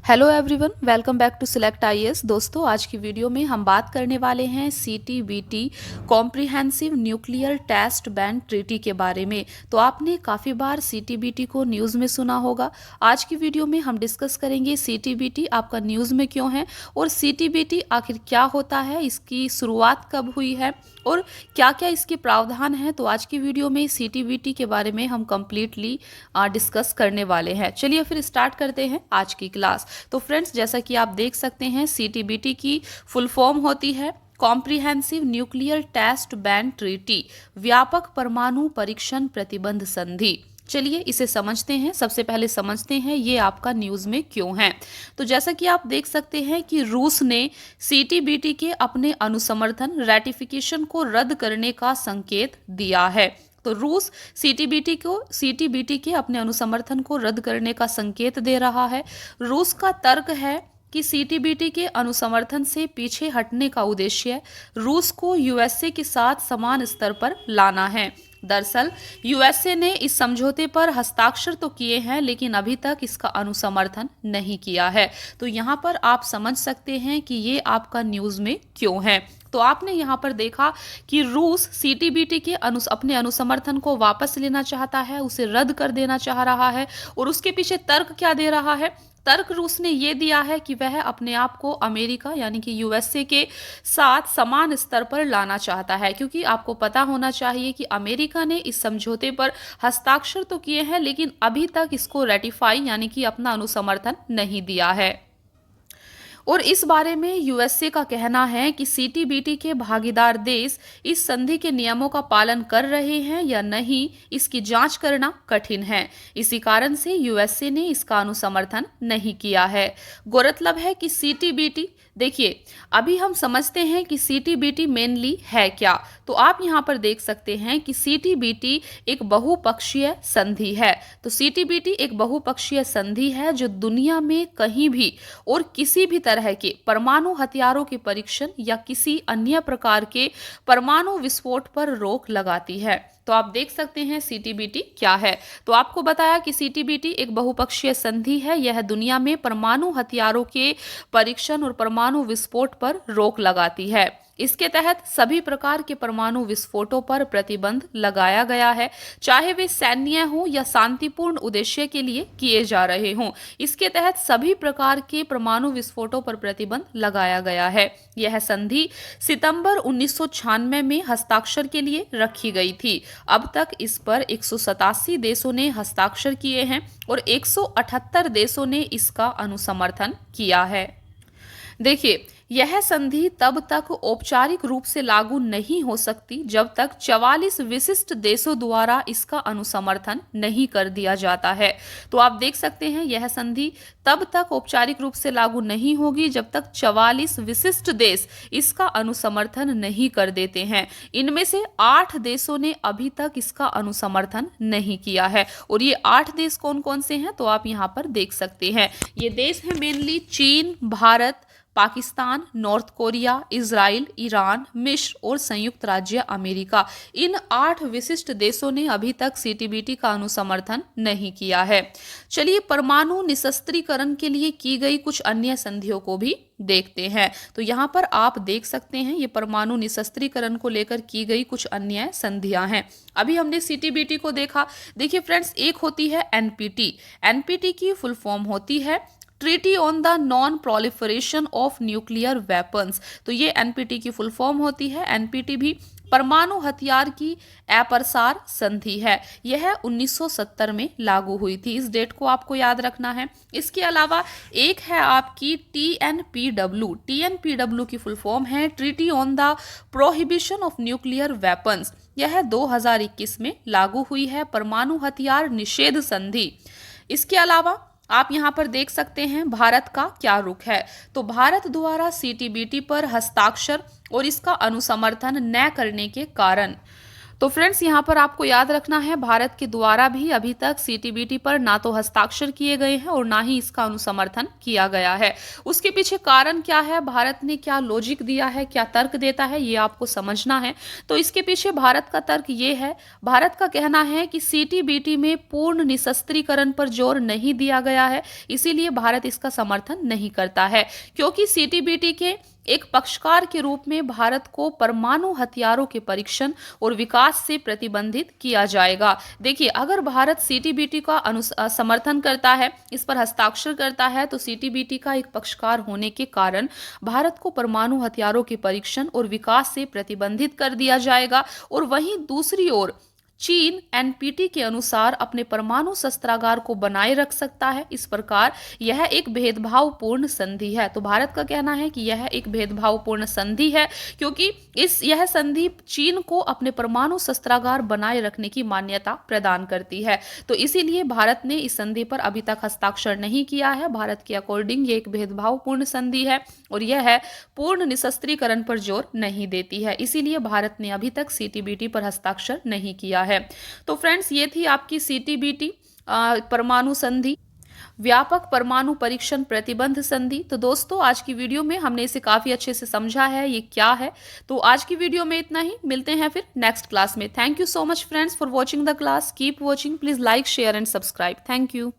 Hello everyone, welcome back to select IAS. दोस्तों, आज की वीडियो में हम बात करने वाले हैं CTBT comprehensive nuclear test ban treaty के बारे में। तो आपने काफ़ी बार सीटीबीटी को न्यूज़ में सुना होगा। आज की वीडियो में हम डिस्कस करेंगे सीटीबीटी आपका न्यूज़ में क्यों है और सीटीबीटी आखिर क्या होता है, इसकी शुरुआत कब हुई है और क्या क्या इसके प्रावधान हैं। तो आज की वीडियो में सीटीबीटी के बारे में हम कंप्लीटली डिस्कस करने वाले हैं। चलिए फिर स्टार्ट करते हैं आज की क्लास। तो फ्रेंड्स, जैसा कि आप देख सकते हैं, सीटीबीटी की फुल फॉर्म होती है comprehensive nuclear test ban treaty, व्यापक परमाणु परीक्षण प्रतिबंध संधि। चलिए इसे समझते हैं। सबसे पहले समझते हैं ये आपका न्यूज़ में क्यों है। तो जैसा कि आप देख सकते हैं कि रूस ने सीटीबीटी के अपने अनुसमर्थन रैटिफिकेशन को रद्द करने का संकेत दिया है। तो रूस सीटीबीटी के अपने अनुसमर्थन को रद्द करने का संकेत दे रहा है। रूस का तर्क है कि सीटीबीटी के अनुसमर्थन से पीछे हटने का उद्देश्य रूस को यूएसए के साथ समान स्तर पर लाना है। दरअसल यूएसए ने इस समझौते पर हस्ताक्षर तो किए हैं, लेकिन अभी तक इसका अनुसमर्थन नहीं किया है। तो यहाँ पर आप समझ सकते हैं कि ये आपका न्यूज़ में क्यों है। तो आपने यहाँ पर देखा कि रूस सीटीबीटी के अपने अनुसमर्थन को वापस लेना चाहता है, उसे रद्द कर देना चाह रहा है। और उसके पीछे तर्क क्या दे रहा है? तर्क रूस ने ये दिया है कि वह अपने आप को अमेरिका यानी कि यूएसए के साथ समान स्तर पर लाना चाहता है, क्योंकि आपको पता होना चाहिए कि अमेरिका ने इस समझौते पर हस्ताक्षर तो किए हैं, लेकिन अभी तक इसको रेटिफाई यानी कि अपना अनुसमर्थन नहीं दिया है। और इस बारे में यूएसए का कहना है कि सीटीबीटी के भागीदार देश इस संधि के नियमों का पालन कर रहे हैं या नहीं, इसकी जांच करना कठिन है। इसी कारण से यूएसए ने इसका अनुसमर्थन नहीं किया है। गौरतलब है कि सीटीबीटी, देखिए अभी हम समझते हैं कि सीटीबीटी मेनली है क्या। तो आप यहाँ पर देख सकते हैं कि सीटीबीटी एक बहुपक्षीय संधि है। तो सीटीबीटी एक बहुपक्षीय संधि है जो दुनिया में कहीं भी और किसी भी तरह के परमाणु हथियारों के परीक्षण या किसी अन्य प्रकार के परमाणु विस्फोट पर रोक लगाती है। तो आप देख सकते हैं सीटीबीटी क्या है। तो आपको बताया कि सीटीबीटी एक बहुपक्षीय संधि है। यह दुनिया में परमाणु हथियारों के परीक्षण और परमाणु विस्फोट पर रोक लगाती है। इसके तहत सभी प्रकार के परमाणु विस्फोटों पर प्रतिबंध लगाया गया है, चाहे वे सैन्य हों या शांतिपूर्ण उद्देश्य के लिए किए जा रहे हों। इसके तहत सभी प्रकार के परमाणु विस्फोटों पर प्रतिबंध लगाया गया है। यह संधि सितंबर 1996 में हस्ताक्षर के लिए रखी गई थी। अब तक इस पर 187 देशों ने हस्ताक्षर किए हैं और 178 देशों ने इसका अनुसमर्थन किया है। देखिए, यह संधि तब तक औपचारिक रूप से लागू नहीं हो सकती जब तक 44 विशिष्ट देशों द्वारा इसका अनुसमर्थन नहीं कर दिया जाता है। तो आप देख सकते हैं यह संधि तब तक औपचारिक रूप से लागू नहीं होगी जब तक 44 विशिष्ट देश इसका अनुसमर्थन नहीं कर देते हैं। इनमें से 8 देशों ने अभी तक इसका अनुसमर्थन नहीं किया है। और ये 8 देश कौन कौन से हैं तो आप यहाँ पर देख सकते हैं। ये देश हैं मेनली चीन, Bharat, Pakistan, north Korea, Israel, Iran, मिस्र और संयुक्त राज्य अमेरिका। इन 8 विशिष्ट देशों ने अभी तक सीटीबीटी का अनुसमर्थन नहीं किया है। चलिए परमाणु निशस्त्रीकरण के लिए की गई कुछ अन्य संधियों को भी देखते हैं। तो यहाँ पर आप देख सकते हैं ये परमाणु निशस्त्रीकरण को लेकर की गई कुछ अन्य संधियां हैं। अभी हमने सीटीबीटी को देखा। देखिए फ्रेंड्स, एक होती है एनपीटी। एनपीटी की फुल फॉर्म होती है treaty on the non proliferation of nuclear weapons. तो ये एनपीटी की फुल फॉर्म होती है। एनपीटी भी परमाणु हथियार की अप्रसार संधि है। यह 1970 में लागू हुई थी। इस डेट को आपको याद रखना है। इसके अलावा एक है आपकी टीएनपीडब्ल्यू। टीएनपीडब्ल्यू की फुल फॉर्म है treaty on the prohibition of nuclear weapons. यह 2021 में लागू हुई है, परमाणु हथियार निषेध संधि। इसके अलावा आप यहाँ पर देख सकते हैं भारत का क्या रुख है। तो भारत द्वारा सीटीबीटी पर हस्ताक्षर और इसका अनुसमर्थन न करने के कारण तो फ्रेंड्स यहाँ पर आपको याद रखना है, भारत के द्वारा भी अभी तक सीटीबीटी पर ना तो हस्ताक्षर किए गए हैं और ना ही इसका अनुसमर्थन किया गया है। उसके पीछे कारण क्या है, भारत ने क्या लॉजिक दिया है, क्या तर्क देता है, ये आपको समझना है। तो इसके पीछे भारत का तर्क ये है, भारत का कहना है कि सीटीबीटी में पूर्ण निशस्त्रीकरण पर जोर नहीं दिया गया है, इसीलिए भारत इसका समर्थन नहीं करता है। क्योंकि सीटीबीटी के एक पक्षकार के रूप में भारत को परमाणु हथियारों के परीक्षण और विकास से प्रतिबंधित किया जाएगा। देखिए, अगर भारत सीटीबीटी का समर्थन करता है, इस पर हस्ताक्षर करता है, तो सीटीबीटी का एक पक्षकार होने के कारण भारत को परमाणु हथियारों के परीक्षण और विकास से प्रतिबंधित कर दिया जाएगा। और वहीं दूसरी ओर चीन एनपीटी के अनुसार अपने परमाणु शस्त्रागार को बनाए रख सकता है। इस प्रकार यह एक भेदभावपूर्ण संधि है। तो भारत का कहना है कि यह एक भेदभावपूर्ण संधि है, क्योंकि यह संधि चीन को अपने परमाणु शस्त्रागार बनाए रखने की मान्यता प्रदान करती है। तो इसीलिए भारत ने इस संधि पर अभी तक हस्ताक्षर नहीं किया है। भारत के अकॉर्डिंग ये एक भेदभावपूर्ण संधि है और यह है पूर्ण निशस्त्रीकरण पर जोर नहीं देती है। इसीलिए भारत ने अभी तक सीटीबीटी पर हस्ताक्षर नहीं किया है। तो फ्रेंड्स, ये थी आपकी सीटीबीटी परमाणु संधि, व्यापक परमाणु परीक्षण प्रतिबंध संधि। तो दोस्तों, आज की वीडियो में हमने इसे काफी अच्छे से समझा है, ये क्या है। तो आज की वीडियो में इतना ही, मिलते हैं फिर नेक्स्ट क्लास में। Thank you so much friends for watching the class. Keep watching, please like share and subscribe. Thank you.